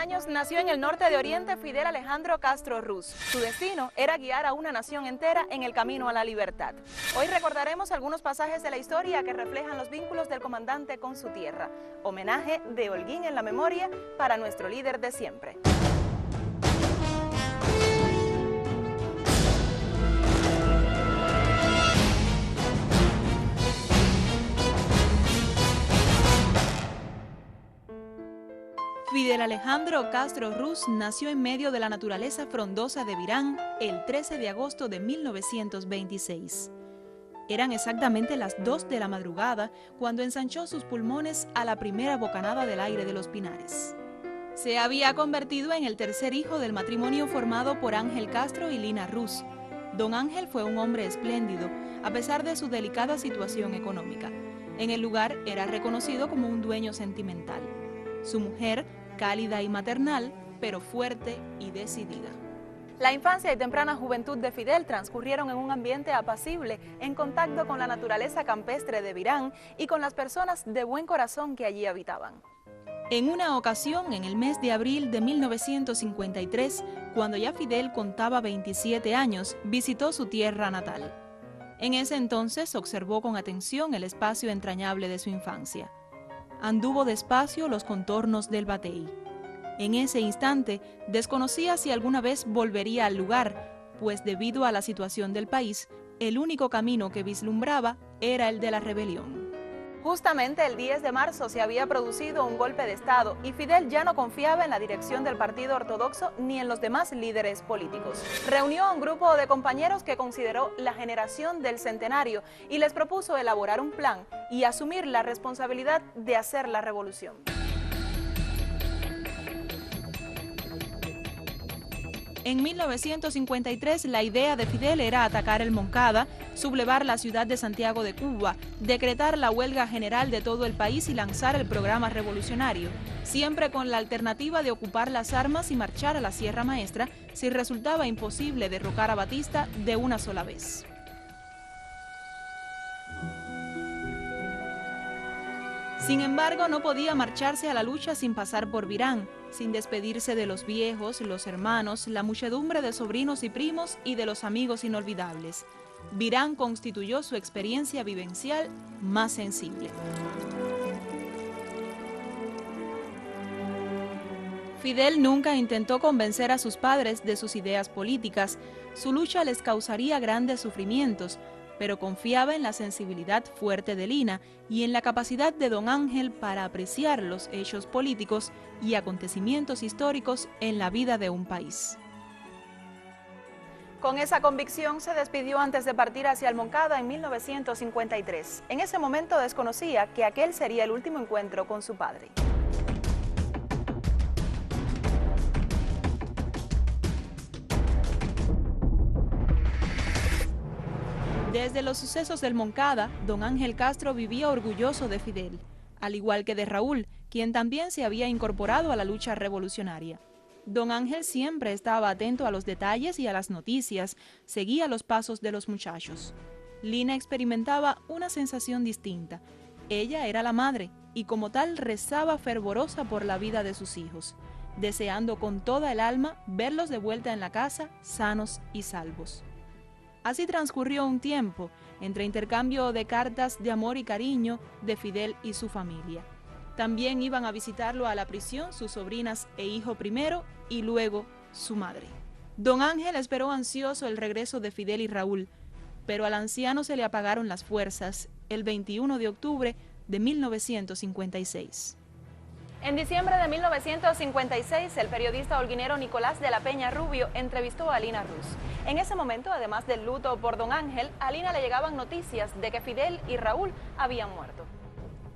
años nació en el norte de Oriente Fidel Alejandro Castro Ruz. Su destino era guiar a una nación entera en el camino a la libertad. Hoy recordaremos algunos pasajes de la historia que reflejan los vínculos del comandante con su tierra. Homenaje de Holguín en la memoria para nuestro líder de siempre. Fidel Alejandro Castro Ruz nació en medio de la naturaleza frondosa de Virán el 13 de agosto de 1926. Eran exactamente las 2 de la madrugada cuando ensanchó sus pulmones a la primera bocanada del aire de los Pinares. Se había convertido en el tercer hijo del matrimonio formado por Ángel Castro y Lina Ruz. Don Ángel fue un hombre espléndido, a pesar de su delicada situación económica. En el lugar era reconocido como un dueño sentimental. Su mujer, cálida y maternal, pero fuerte y decidida. La infancia y temprana juventud de Fidel transcurrieron en un ambiente apacible, en contacto con la naturaleza campestre de Virán y con las personas de buen corazón que allí habitaban. En una ocasión, en el mes de abril de 1953, cuando ya Fidel contaba 27 años, visitó su tierra natal. En ese entonces observó con atención el espacio entrañable de su infancia. Anduvo despacio los contornos del Batey. En ese instante desconocía si alguna vez volvería al lugar, pues debido a la situación del país, el único camino que vislumbraba era el de la rebelión. Justamente el 10 de marzo se había producido un golpe de Estado y Fidel ya no confiaba en la dirección del Partido Ortodoxo ni en los demás líderes políticos. Reunió a un grupo de compañeros que consideró la generación del centenario y les propuso elaborar un plan y asumir la responsabilidad de hacer la revolución. En 1953 la idea de Fidel era atacar el Moncada, sublevar la ciudad de Santiago de Cuba, decretar la huelga general de todo el país y lanzar el programa revolucionario, siempre con la alternativa de ocupar las armas y marchar a la Sierra Maestra si resultaba imposible derrocar a Batista de una sola vez. Sin embargo, no podía marcharse a la lucha sin pasar por Virán, sin despedirse de los viejos, los hermanos, la muchedumbre de sobrinos y primos y de los amigos inolvidables. Virán constituyó su experiencia vivencial más sensible. Fidel nunca intentó convencer a sus padres de sus ideas políticas. Su lucha les causaría grandes sufrimientos, pero confiaba en la sensibilidad fuerte de Lina y en la capacidad de Don Ángel para apreciar los hechos políticos y acontecimientos históricos en la vida de un país. Con esa convicción se despidió antes de partir hacia el Moncada en 1953. En ese momento desconocía que aquel sería el último encuentro con su padre. Desde los sucesos del Moncada, don Ángel Castro vivía orgulloso de Fidel, al igual que de Raúl, quien también se había incorporado a la lucha revolucionaria. Don Ángel siempre estaba atento a los detalles y a las noticias, seguía los pasos de los muchachos. Lina experimentaba una sensación distinta. Ella era la madre y como tal rezaba fervorosa por la vida de sus hijos, deseando con toda el alma verlos de vuelta en la casa, sanos y salvos. Así transcurrió un tiempo, entre intercambio de cartas de amor y cariño de Fidel y su familia. También iban a visitarlo a la prisión sus sobrinas e hijo primero y luego su madre. Don Ángel esperó ansioso el regreso de Fidel y Raúl, pero al anciano se le apagaron las fuerzas el 21 de octubre de 1956. En diciembre de 1956, el periodista holguinero Nicolás de la Peña Rubio entrevistó a Lina Ruz. En ese momento, además del luto por don Ángel, a Lina le llegaban noticias de que Fidel y Raúl habían muerto.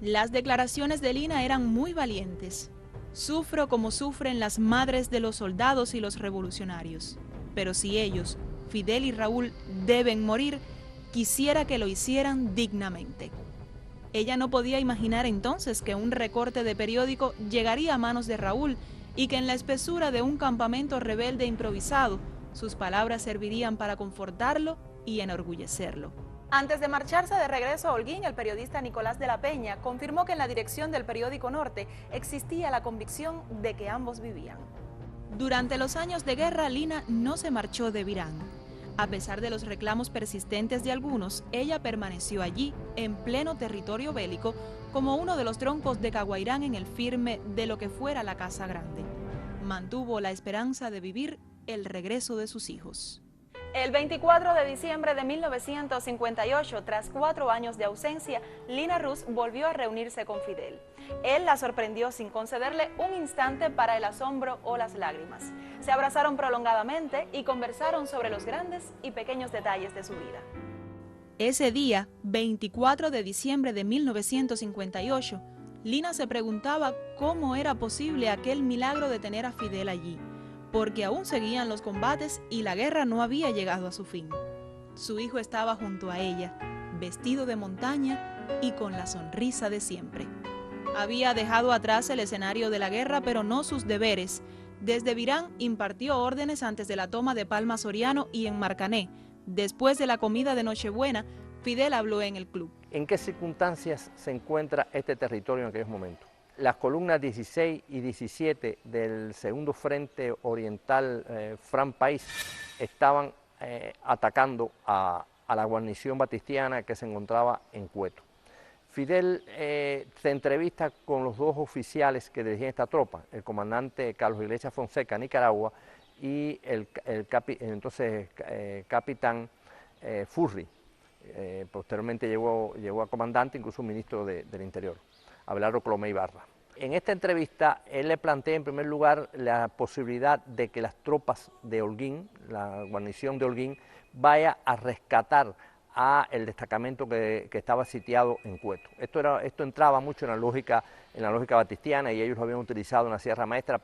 Las declaraciones de Lina eran muy valientes. Sufro como sufren las madres de los soldados y los revolucionarios. Pero si ellos, Fidel y Raúl, deben morir, quisiera que lo hicieran dignamente. Ella no podía imaginar entonces que un recorte de periódico llegaría a manos de Raúl y que en la espesura de un campamento rebelde improvisado, sus palabras servirían para confortarlo y enorgullecerlo. Antes de marcharse de regreso a Holguín, el periodista Nicolás de la Peña confirmó que en la dirección del periódico Norte existía la convicción de que ambos vivían. Durante los años de guerra, Lina no se marchó de Virán. A pesar de los reclamos persistentes de algunos, ella permaneció allí, en pleno territorio bélico, como uno de los troncos de Caguairán en el firme de lo que fuera la Casa Grande. Mantuvo la esperanza de vivir el regreso de sus hijos. El 24 de diciembre de 1958, tras 4 años de ausencia, Lina Rus volvió a reunirse con Fidel. Él la sorprendió sin concederle un instante para el asombro o las lágrimas. Se abrazaron prolongadamente y conversaron sobre los grandes y pequeños detalles de su vida. Ese día, 24 de diciembre de 1958, Lina se preguntaba cómo era posible aquel milagro de tener a Fidel allí, porque aún seguían los combates y la guerra no había llegado a su fin. Su hijo estaba junto a ella, vestido de montaña y con la sonrisa de siempre. Había dejado atrás el escenario de la guerra, pero no sus deberes. Desde Virán impartió órdenes antes de la toma de Palma Soriano y en Marcané. Después de la comida de Nochebuena, Fidel habló en el club. ¿En qué circunstancias se encuentra este territorio en aquellos momentos? Las columnas 16 y 17 del segundo frente oriental Fran País estaban atacando a la guarnición batistiana que se encontraba en Cueto. Fidel se entrevista con los 2 oficiales que dirigían esta tropa, el comandante Carlos Iglesias Fonseca, Nicaragua, y el capitán Furri. Posteriormente llegó a comandante, incluso ministro del Interior, Abelardo Colomé Ibarra. En esta entrevista, él le plantea en primer lugar la posibilidad de que las tropas de Holguín, la guarnición de Holguín, vaya a rescatar a el destacamento que estaba sitiado en Cueto. Esto entraba mucho en la lógica batistiana y ellos lo habían utilizado en la Sierra Maestra